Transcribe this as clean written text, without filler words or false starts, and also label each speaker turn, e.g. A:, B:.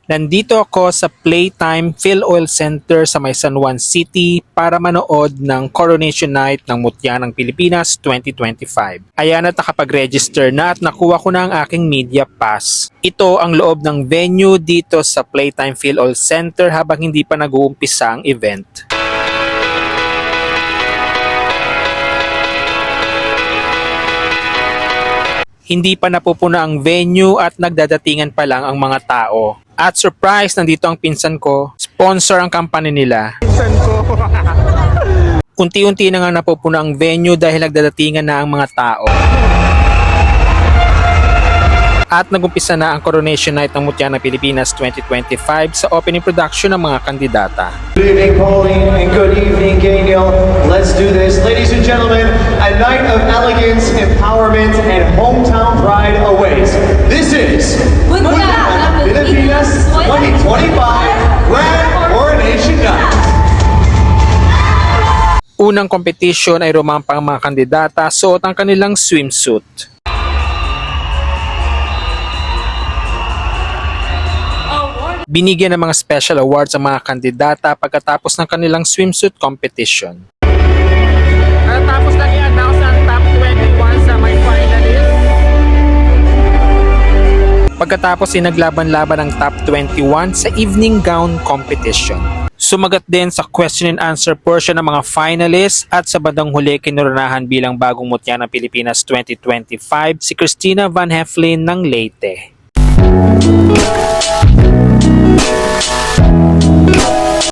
A: Nandito ako sa Playtime Philoil Center sa may San Juan City para manood ng Coronation Night ng Mutya ng Pilipinas 2025. Ayan at nakapag-register na at nakuha ko na ang aking media pass. Ito ang loob ng venue dito sa Playtime Philoil Center habang hindi pa nag-uumpisa ang event. Hindi pa napupuna ang venue at nagdadatingan pa lang ang mga tao. At surprise, nandito ang pinsan ko. Sponsor ang company nila. Pinsan ko. Unti-unti na nga napupuna ang venue dahil nagdadatingan na ang mga tao. At nagumpisa na ang Coronation Night ng Mutya ng Pilipinas 2025 sa opening production ng mga kandidata.
B: Good evening, Pauline, and good evening, Gaynil. Let's do this. Ladies and gentlemen, a night of elegance, empowerment, and hometown pride awaits. This is
C: Mutya ng
B: Pilipinas 2025 Grand Coronation Night.
A: Unang competition ay rumampang mga kandidata suot ang kanilang swimsuit. Binigyan ng mga special awards ang mga kandidata pagkatapos ng kanilang swimsuit competition. Natapos lang i-announce ang top 21 sa may finalist. Pagkatapos sinaglaban-laban ang top 21 sa evening gown competition. Sumagat din sa question and answer portion ng mga finalists at sa bandang huli kinoronahan bilang bagong mutya ng Pilipinas 2025 si Christina Van Heflin ng Leyte.